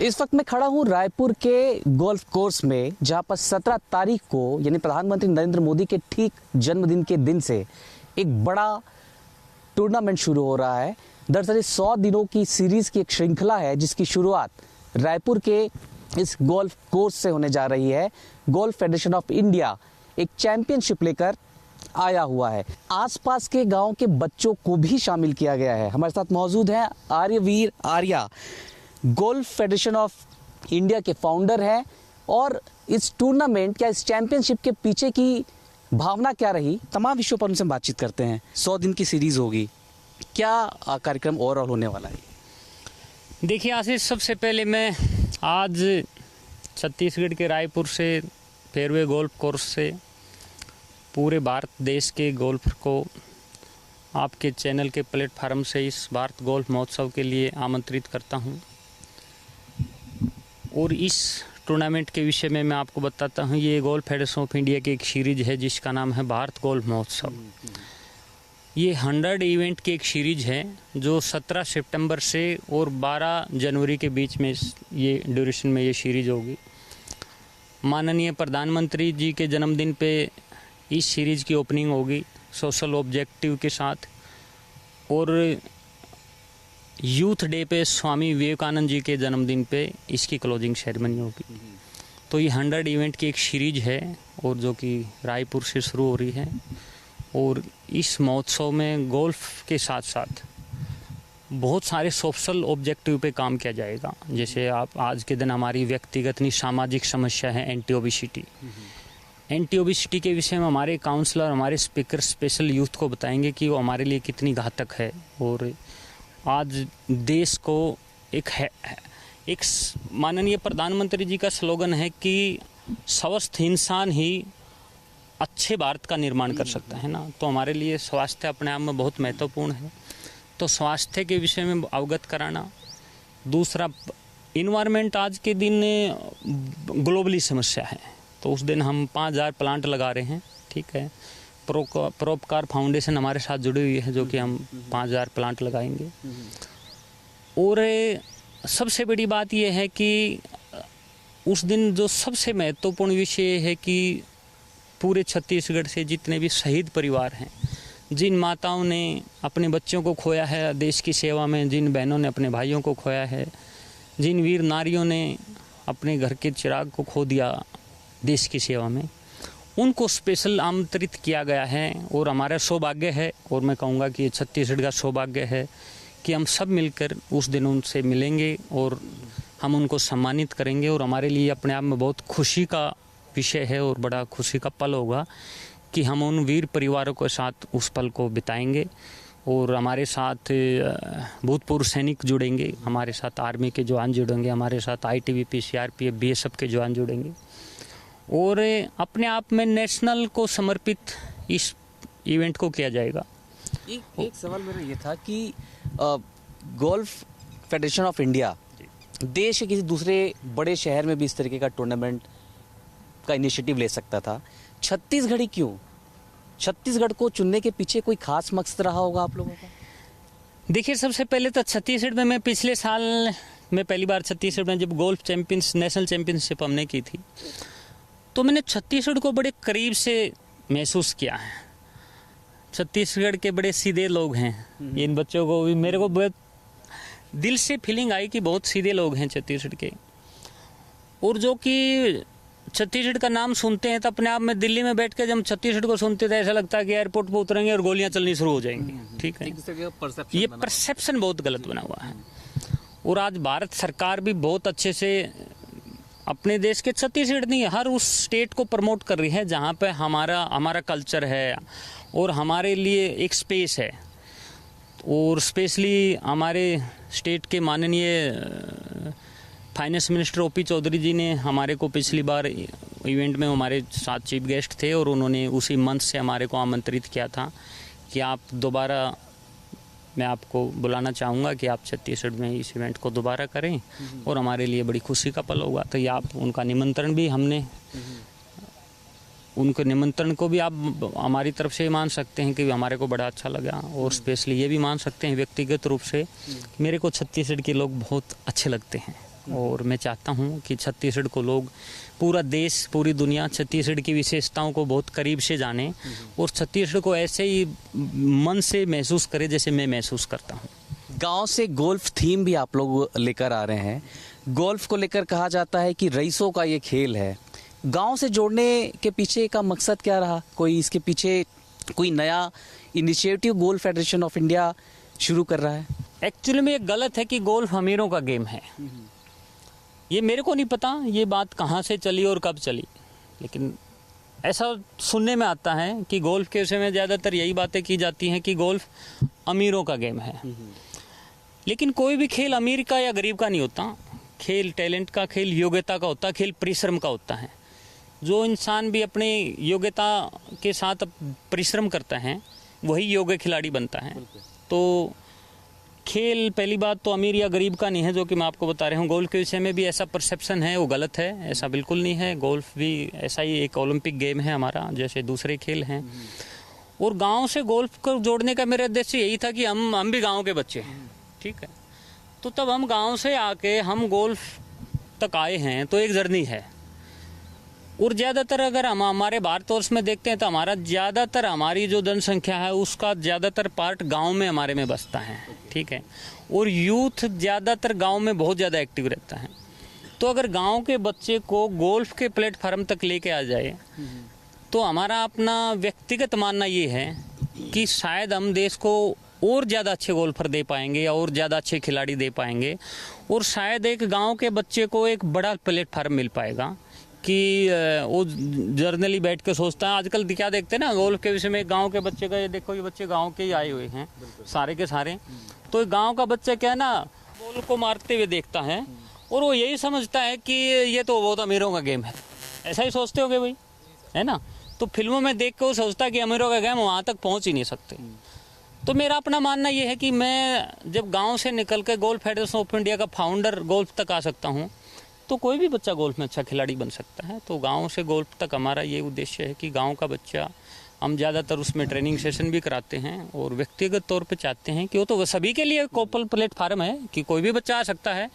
इस वक्त मैं खड़ा हूँ रायपुर के गोल्फ कोर्स में, जहाँ पर 17 तारीख को यानी प्रधानमंत्री नरेंद्र मोदी के ठीक जन्मदिन के दिन से एक बड़ा टूर्नामेंट शुरू हो रहा है। दरअसल 100 दिनों की सीरीज की एक श्रृंखला है जिसकी शुरुआत रायपुर के इस गोल्फ कोर्स से होने जा रही है। गोल्फ फेडरेशन ऑफ इंडिया एक चैंपियनशिप लेकर आया हुआ है। आसपास के गांव के बच्चों को भी शामिल किया गया है। हमारे साथ मौजूद हैं Aryaveer Arya, golf federation of India के फाउंडर हैं। और इस टूर्नामेंट या इस चैंपियनशिप के पीछे की भावना क्या रही, तमाम विषयों पर उनसे बातचीत करते हैं। 100 दिन की सीरीज होगी, क्या कार्यक्रम ओवरऑल होने वाला है? देखिए आशीष, सबसे पहले मैं आज छत्तीसगढ़ के रायपुर से फेयरवे गोल्फ कोर्स से पूरे भारत देश के गोल्फर को आपके चैनल के प्लेटफार्म से इस भारत गोल्फ महोत्सव के लिए आमंत्रित करता हूं। और इस टूर्नामेंट के विषय में मैं आपको बताता हूं। ये गोल्फ फेडरेशन ऑफ इंडिया की एक सीरीज है जिसका नाम है भारत गोल्फ महोत्सव। ये 100 इवेंट की एक सीरीज है जो 17 सितंबर से और 12 जनवरी के बीच में ये ड्यूरेशन में ये सीरीज होगी। माननीय प्रधानमंत्री जी के जन्मदिन पे इस सीरीज की ओपनिंग होगी सोशल ऑब्जेक्टिव के साथ, और यूथ डे पे स्वामी विवेकानंद जी के जन्मदिन पे इसकी क्लोजिंग सेरेमनी होगी। तो ये 100 इवेंट की एक सीरीज है और जो कि रायपुर से शुरू हो रही है। और इस महोत्सव में गोल्फ के साथ साथ बहुत सारे सोशल ऑब्जेक्टिव पे काम किया जाएगा। जैसे आप आज के दिन हमारी व्यक्तिगत नहीं सामाजिक समस्या है एंटी ओबेसिटी। एंटी ओबेसिटी के विषय में हमारे काउंसलर, हमारे स्पीकर स्पेशल यूथ को बताएंगे कि वो हमारे लिए कितनी घातक है। और आज देश को एक माननीय प्रधानमंत्री जी का स्लोगन है कि स्वस्थ इंसान ही अच्छे भारत का निर्माण कर सकता है ना। तो हमारे लिए स्वास्थ्य अपने आप में बहुत महत्वपूर्ण है। तो स्वास्थ्य के विषय में अवगत कराना। दूसरा, इन्वायरमेंट आज के दिन ग्लोबली समस्या है, तो उस दिन हम 5000 प्लांट लगा रहे हैं। ठीक है, परोपकार फाउंडेशन हमारे साथ जुड़ी हुई है जो कि हम 5000 प्लांट लगाएंगे। और सबसे बड़ी बात यह है कि उस दिन जो सबसे महत्वपूर्ण विषय है कि पूरे छत्तीसगढ़ से जितने भी शहीद परिवार हैं, जिन माताओं ने अपने बच्चों को खोया है देश की सेवा में, जिन बहनों ने अपने भाइयों को खोया है, जिन वीर नारियों ने अपने घर के चिराग को खो दिया देश की सेवा में, उनको स्पेशल आमंत्रित किया गया है। और हमारा सौभाग्य है, और मैं कहूँगा कि छत्तीसगढ़ का सौभाग्य है कि हम सब मिलकर उस दिन उनसे मिलेंगे और हम उनको सम्मानित करेंगे। और हमारे लिए अपने आप में बहुत खुशी का विषय है और बड़ा खुशी का पल होगा कि हम उन वीर परिवारों के साथ उस पल को बिताएंगे। और हमारे साथ भूतपूर्व सैनिक जुड़ेंगे, हमारे साथ आर्मी के जवान जुड़ेंगे, हमारे साथ ITBP, CRPF, BSF के जवान जुड़ेंगे। और अपने आप में नेशनल को समर्पित इस इवेंट को किया जाएगा। एक सवाल मेरा ये था कि गोल्फ फेडरेशन ऑफ इंडिया देश के किसी दूसरे बड़े शहर में भी इस तरीके का टूर्नामेंट का इनिशिएटिव ले सकता था, छत्तीसगढ़ ही क्यों? छत्तीसगढ़ को चुनने के पीछे कोई खास मकसद रहा होगा आप लोगों का? देखिए, सबसे पहले तो छत्तीसगढ़ में मैं पिछले साल में पहली बार छत्तीसगढ़ में जब गोल्फ नेशनल चैंपियनशिप हमने की थी, तो मैंने छत्तीसगढ़ को बड़े करीब से महसूस किया है। छत्तीसगढ़ के बड़े सीधे लोग हैं। इन बच्चों को भी मेरे को बहुत दिल से फीलिंग आई कि बहुत सीधे लोग हैं छत्तीसगढ़ के। और जो कि छत्तीसगढ़ का नाम सुनते हैं तो अपने आप में दिल्ली में बैठ के जब छत्तीसगढ़ को सुनते थे ऐसा लगता है कि एयरपोर्ट पर उतरेंगे और गोलियां चलनी शुरू हो जाएंगी। ठीक है, ये परसेप्शन बहुत गलत बना हुआ है। और आज भारत सरकार भी बहुत अच्छे से अपने देश के छत्तीसगढ़ नहीं हर उस स्टेट को प्रमोट कर रही है जहाँ पे हमारा कल्चर है और हमारे लिए एक स्पेस है। और स्पेशली हमारे स्टेट के माननीय फाइनेंस मिनिस्टर OP चौधरी जी ने हमारे को पिछली बार इवेंट में हमारे साथ चीफ गेस्ट थे और उन्होंने उसी मंच से हमारे को आमंत्रित किया था कि आप दोबारा, मैं आपको बुलाना चाहूँगा कि आप छत्तीसगढ़ में इस इवेंट को दोबारा करें और हमारे लिए बड़ी खुशी का पल होगा। तो ये आप उनका निमंत्रण भी हमने उनके निमंत्रण को भी आप हमारी तरफ से मान सकते हैं कि हमारे को बड़ा अच्छा लगा। और स्पेशली ये भी मान सकते हैं व्यक्तिगत रूप से मेरे को छत्तीसगढ़ के लोग बहुत अच्छे लगते हैं। और मैं चाहता हूँ कि छत्तीसगढ़ को लोग, पूरा देश, पूरी दुनिया छत्तीसगढ़ की विशेषताओं को बहुत करीब से जाने और छत्तीसगढ़ को ऐसे ही मन से महसूस करे जैसे मैं महसूस करता हूँ। गांव से गोल्फ थीम भी आप लोग लेकर आ रहे हैं। गोल्फ को लेकर कहा जाता है कि रईसों का ये खेल है। गांव से जोड़ने के पीछे का मकसद क्या रहा? कोई इसके पीछे कोई नया initiative golf federation of India शुरू कर रहा है? एक्चुअली में ये गलत है कि गोल्फ अमीरों का गेम है। ये मेरे को नहीं पता ये बात कहाँ से चली और कब चली, लेकिन ऐसा सुनने में आता है कि गोल्फ के विषय में ज़्यादातर यही बातें की जाती हैं कि गोल्फ अमीरों का गेम है। लेकिन कोई भी खेल अमीर का या गरीब का नहीं होता। खेल टैलेंट का, खेल योग्यता का होता है, खेल परिश्रम का होता है। जो इंसान भी अपने योग्यता के साथ परिश्रम करता है वही योग्य खिलाड़ी बनता है। तो खेल पहली बात तो अमीर या गरीब का नहीं है, जो कि मैं आपको बता रहा हूँ। गोल्फ के विषय में भी ऐसा परसेप्शन है, वो गलत है। ऐसा बिल्कुल नहीं है। गोल्फ भी ऐसा ही एक ओलंपिक गेम है हमारा, जैसे दूसरे खेल हैं। और गांव से गोल्फ को जोड़ने का मेरा उद्देश्य यही था कि हम भी गांव के बच्चे हैं, ठीक है। तो तब हम गांव से आके हम गोल्फ तक आए हैं, तो एक जर्नी है। और ज़्यादातर अगर हम हमारे भारतवर्ष में देखते हैं तो ज़्यादातर हमारी जो जनसंख्या है उसका ज़्यादातर पार्ट गांव में हमारे में बसता है, ठीक है। और यूथ ज़्यादातर गांव में बहुत ज़्यादा एक्टिव रहता है। तो अगर गांव के बच्चे को गोल्फ के प्लेटफार्म तक लेके आ जाए तो हमारा अपना व्यक्तिगत मानना ये है कि शायद हम देश को और ज़्यादा अच्छे गोल्फर दे पाएंगे या और ज़्यादा अच्छे खिलाड़ी दे पाएंगे। और शायद एक गांव के बच्चे को एक बड़ा प्लेटफार्म मिल पाएगा कि वो जर्नली बैठ के सोचता है। आजकल क्या देखते हैं ना गोल्फ के विषय में, गांव के बच्चे का, ये देखो ये बच्चे गांव के ही आए हुए हैं सारे के सारे। तो गांव का बच्चा क्या है ना, बॉल को मारते हुए देखता है और वो यही समझता है कि ये तो बहुत अमीरों का गेम है। ऐसा ही सोचते होगे भाई, है ना। तो फिल्मों में देख के वो सोचता है कि अमीरों का गेम, वहाँ तक पहुँच ही नहीं सकते। तो मेरा अपना मानना ये है कि मैं जब गाँव से निकल के गोल्फ फेडरेशन ऑफ इंडिया का फाउंडर गोल्फ तक आ सकता हूँ, तो कोई भी बच्चा गोल्फ में अच्छा खिलाड़ी बन सकता है। तो गांव से गोल्फ तक हमारा ये उद्देश्य है कि गांव का बच्चा, हम ज़्यादातर उसमें ट्रेनिंग सेशन भी कराते हैं और व्यक्तिगत तौर पे चाहते हैं कि वो तो सभी के लिए कोपल प्लेटफार्म है कि कोई भी बच्चा आ सकता है।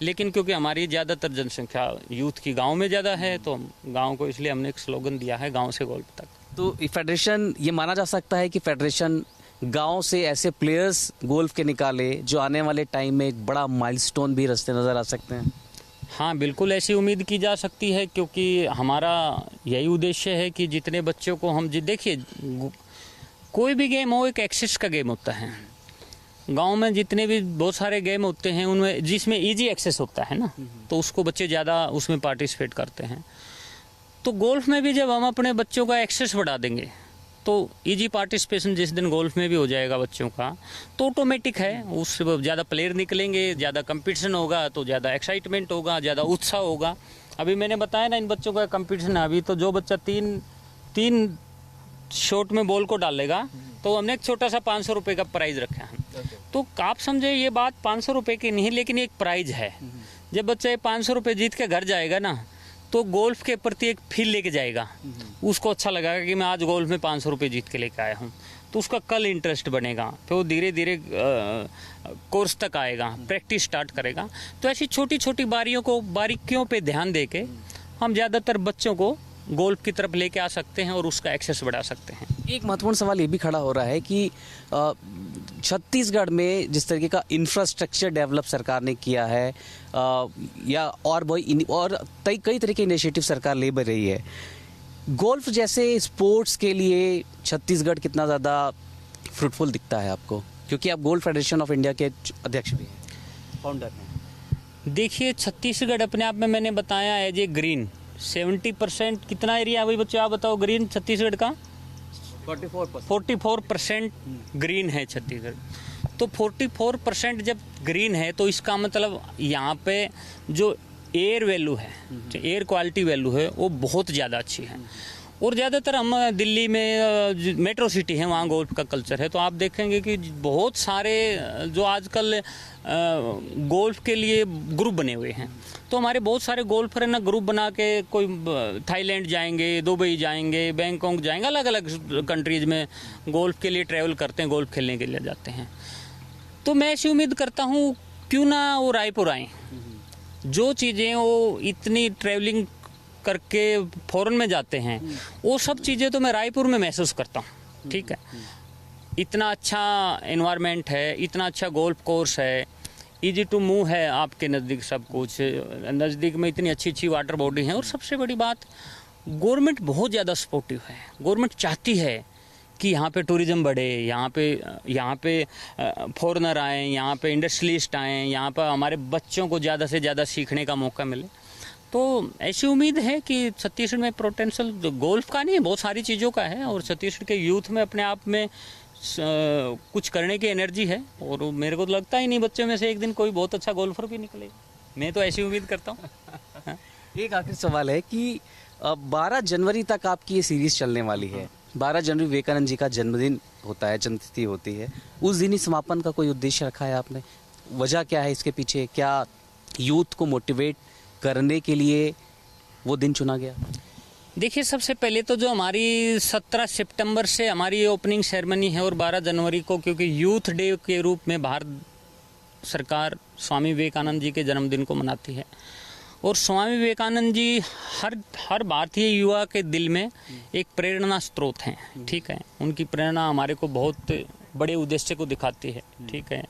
लेकिन क्योंकि हमारी ज़्यादातर जनसंख्या यूथ की गाँव में ज़्यादा है, तो गाँव को इसलिए हमने एक स्लोगन दिया है, गाँव से गोल्फ तक। तो फेडरेशन, ये माना जा सकता है कि फेडरेशन गांव से ऐसे प्लेयर्स गोल्फ के निकाले जो आने वाले टाइम में एक बड़ा माइलस्टोन भी रास्ते नज़र आ सकते हैं? हाँ, बिल्कुल ऐसी उम्मीद की जा सकती है, क्योंकि हमारा यही उद्देश्य है कि जितने बच्चों को हम देखिए, कोई भी गेम हो एक एक्सेस का गेम होता है। गांव में जितने भी बहुत सारे गेम होते हैं उनमें जिसमें इजी एक्सेस होता है ना, तो उसको बच्चे ज़्यादा उसमें पार्टिसिपेट करते हैं। तो गोल्फ में भी जब हम अपने बच्चों का एक्सेस बढ़ा देंगे तो इजी पार्टिसिपेशन जिस दिन गोल्फ में भी हो जाएगा बच्चों का, तो ऑटोमेटिक है उससे ज़्यादा प्लेयर निकलेंगे, ज़्यादा कंपटीशन होगा, तो ज़्यादा एक्साइटमेंट होगा, ज़्यादा उत्साह होगा। अभी मैंने बताया ना, इन बच्चों का कंपटीशन है। अभी तो जो बच्चा तीन शॉट में बॉल को डालेगा तो हमने एक छोटा सा 500 रुपये का प्राइज़ रखा है। तो आप समझे ये बात 500 रुपये की नहीं, लेकिन एक प्राइज़ है। जब बच्चा ये 500 रुपये जीत के घर जाएगा ना, तो गोल्फ के प्रति एक फील लेके जाएगा। उसको अच्छा लगेगा कि मैं आज गोल्फ में 500 रुपये जीत के लेके आया हूँ, तो उसका कल इंटरेस्ट बनेगा। फिर वो धीरे धीरे कोर्स तक आएगा, प्रैक्टिस स्टार्ट करेगा। तो ऐसी छोटी छोटी बारीकियों पे ध्यान देके हम ज़्यादातर बच्चों को गोल्फ की तरफ लेके आ सकते हैं और उसका एक्सेस बढ़ा सकते हैं। एक महत्वपूर्ण सवाल ये भी खड़ा हो रहा है कि छत्तीसगढ़ में जिस तरीके का इंफ्रास्ट्रक्चर डेवलप सरकार ने किया है, या और कई तरह के इनिशिएटिव सरकार ले रही है, गोल्फ जैसे स्पोर्ट्स के लिए छत्तीसगढ़ कितना ज़्यादा फ्रूटफुल दिखता है आपको? क्योंकि आप गोल्फ फेडरेशन ऑफ इंडिया के अध्यक्ष भी हैं, फाउंडर हैं। देखिए, छत्तीसगढ़ अपने आप में मैंने बताया एज ए ग्रीन 70% कितना एरिया है भाई बच्चों, आप बताओ ग्रीन छत्तीसगढ़ का? 44% ग्रीन है छत्तीसगढ़। तो 44% जब ग्रीन है तो इसका मतलब यहाँ पे जो एयर वैल्यू है, जो एयर क्वालिटी वैल्यू है, वो बहुत ज़्यादा अच्छी है। और ज़्यादातर हम दिल्ली में मेट्रो सिटी है, वहाँ गोल्फ का कल्चर है। तो आप देखेंगे कि बहुत सारे जो आजकल गोल्फ के लिए ग्रुप बने हुए हैं। तो हमारे बहुत सारे गोल्फर है ना, ग्रुप बना के कोई थाईलैंड जाएंगे, दुबई जाएंगे, बैंकॉक जाएंगे, अलग अलग कंट्रीज़ में गोल्फ के लिए ट्रैवल करते हैं, गोल्फ खेलने के लिए जाते हैं। तो मैं ऐसी उम्मीद करता हूँ क्यों ना वो रायपुर आएँ, जो चीज़ें वो इतनी ट्रैवलिंग करके फॉरेन में जाते हैं, वो सब चीज़ें तो मैं रायपुर में महसूस करता हूँ। ठीक है, इतना अच्छा एनवायरनमेंट है, इतना अच्छा गोल्फ कोर्स है, इजी टू मूव है, आपके नज़दीक सब कुछ, नज़दीक में इतनी अच्छी अच्छी वाटर बॉडी है। और सबसे बड़ी बात, गवर्नमेंट बहुत ज़्यादा सपोर्टिव है। गवर्नमेंट चाहती है कि यहाँ पे टूरिज़्म बढ़े, यहाँ पे फॉरेनर आएँ, यहाँ पे इंडस्ट्रियलिस्ट आएँ, यहाँ पर हमारे बच्चों को ज़्यादा से ज़्यादा सीखने का मौका मिले। तो ऐसी उम्मीद है कि छत्तीसगढ़ में पोटेंशियल गोल्फ का नहीं, बहुत सारी चीज़ों का है, और छत्तीसगढ़ के यूथ में अपने आप में कुछ करने की एनर्जी है। और मेरे को तो लगता ही नहीं बच्चों में से एक दिन कोई बहुत अच्छा गोल्फर भी निकलेगा, मैं तो ऐसी उम्मीद करता हूँ। एक आखिरी सवाल है कि 12 जनवरी तक आपकी ये सीरीज चलने वाली है। 12 जनवरी विवेकानंद जी का जन्मदिन होता है, जन्मतिथि होती है। उस दिन ही समापन का कोई उद्देश्य रखा है आपने? वजह क्या है इसके पीछे? क्या यूथ को मोटिवेट करने के लिए वो दिन चुना गया? देखिए, सबसे पहले तो जो हमारी 17 सितंबर से हमारी ओपनिंग सेरेमनी है, और 12 जनवरी को क्योंकि यूथ डे के रूप में भारत सरकार स्वामी विवेकानंद जी के जन्मदिन को मनाती है। और स्वामी विवेकानंद जी हर भारतीय युवा के दिल में एक प्रेरणा स्रोत हैं। ठीक है, उनकी प्रेरणा हमारे को बहुत बड़े उद्देश्य को दिखाती है। ठीक है,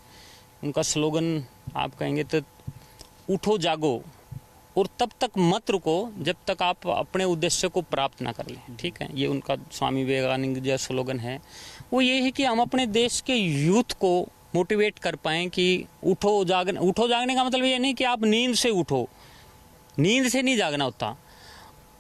उनका स्लोगन आप कहेंगे तो उठो जागो और तब तक मत रुको जब तक आप अपने उद्देश्य को प्राप्त ना कर लें। ठीक है, ये उनका स्वामी विवेकानंद जी का स्लोगन है। वो ये है कि हम अपने देश के यूथ को मोटिवेट कर पाएँ कि उठो जागने का मतलब ये नहीं कि आप नींद से उठो, नींद से नहीं जागना होता।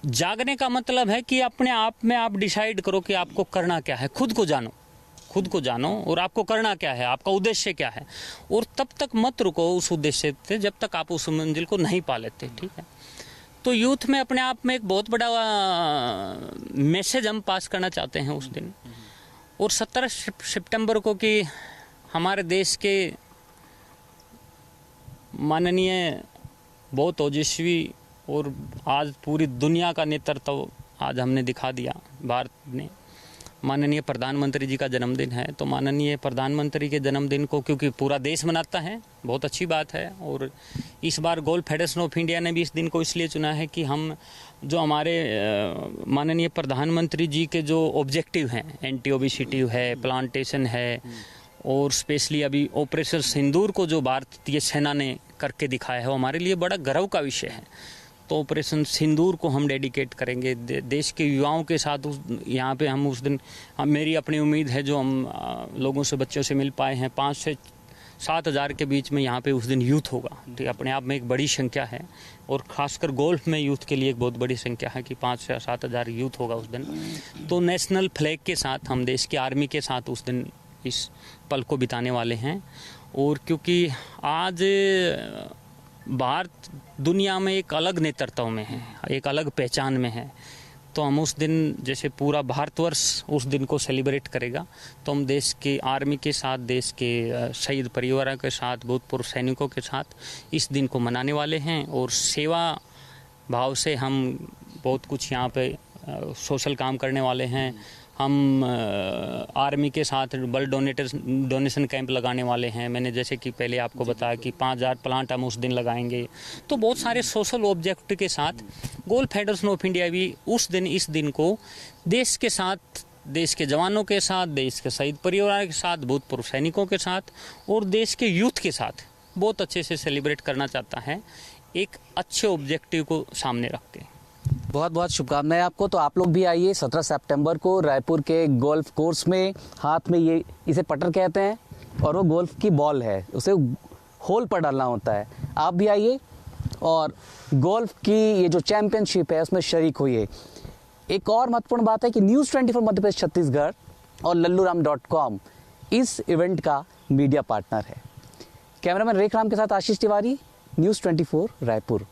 जागने का मतलब है कि अपने आप में आप डिसाइड करो कि आपको करना क्या है, खुद को जानो और आपको करना क्या है, आपका उद्देश्य क्या है, और तब तक मत रुको उस उद्देश्य से जब तक आप उस मंजिल को नहीं पा लेते। ठीक है, तो यूथ में अपने आप में एक बहुत बड़ा मैसेज हम पास करना चाहते हैं उस दिन। और 17 सितंबर को कि हमारे देश के माननीय बहुत ओजस्वी और आज पूरी दुनिया का नेतृत्व आज हमने दिखा दिया भारत ने, माननीय प्रधानमंत्री जी का जन्मदिन है। तो माननीय प्रधानमंत्री के जन्मदिन को क्योंकि पूरा देश मनाता है, बहुत अच्छी बात है। और इस बार गोल्फ फेडरेशन ऑफ इंडिया ने भी इस दिन को इसलिए चुना है कि हम जो हमारे माननीय प्रधानमंत्री जी के जो ऑब्जेक्टिव हैं, एंटी ओबेसिटी है, प्लांटेशन है, और स्पेशली अभी ऑपरेशन सिंदूर को जो भारतीय सेना ने करके दिखाया है, वो हमारे लिए बड़ा गर्व का विषय है। तो ऑपरेशन सिंदूर को हम डेडिकेट करेंगे देश के युवाओं के साथ। यहाँ पे हम उस दिन, मेरी अपनी उम्मीद है जो हम लोगों से, बच्चों से मिल पाए हैं, 5 से 7 हज़ार के बीच में यहाँ पे उस दिन यूथ होगा। ठीक, अपने आप में एक बड़ी संख्या है, और ख़ासकर गोल्फ में यूथ के लिए एक बहुत बड़ी संख्या है कि 5 से 7 हज़ार यूथ होगा उस दिन। तो नेशनल फ्लैग के साथ हम देश की आर्मी के साथ उस दिन इस पल को बिताने वाले हैं। और क्योंकि आज भारत दुनिया में एक अलग नेतृत्व में है, एक अलग पहचान में है, तो हम उस दिन, जैसे पूरा भारतवर्ष उस दिन को सेलिब्रेट करेगा, तो हम देश के आर्मी के साथ, देश के शहीद परिवारों के साथ, भूतपूर्व सैनिकों के साथ इस दिन को मनाने वाले हैं। और सेवा भाव से हम बहुत कुछ यहाँ पे सोशल काम करने वाले हैं। हम आर्मी के साथ ब्लड डोनेशन कैंप लगाने वाले हैं। मैंने जैसे कि पहले आपको बताया कि 5000 प्लांट हम उस दिन लगाएंगे। तो बहुत सारे सोशल ऑब्जेक्ट के साथ गोल्फ फेडरेशन ऑफ इंडिया भी उस दिन, इस दिन को देश के साथ, देश के जवानों के साथ, देश के शहीद परिवार के साथ, भूतपूर्व सैनिकों के साथ और देश के यूथ के साथ बहुत अच्छे से सेलिब्रेट करना चाहता है, एक अच्छे ऑब्जेक्टिव को सामने रख के। बहुत बहुत शुभकामनाएं आपको। तो आप लोग भी आइए 17 सितंबर को रायपुर के गोल्फ कोर्स में। हाथ में ये, इसे पटर कहते हैं, और वो गोल्फ की बॉल है, उसे होल पर डालना होता है। आप भी आइए और गोल्फ की ये जो चैंपियनशिप है उसमें शरीक होइए। एक और महत्वपूर्ण बात है कि न्यूज़ 24 मध्य प्रदेश छत्तीसगढ़ और लल्लूराम.com इस इवेंट का मीडिया पार्टनर है। कैमरामैन रेखराम के साथ आशीष तिवारी, न्यूज़ 24 रायपुर।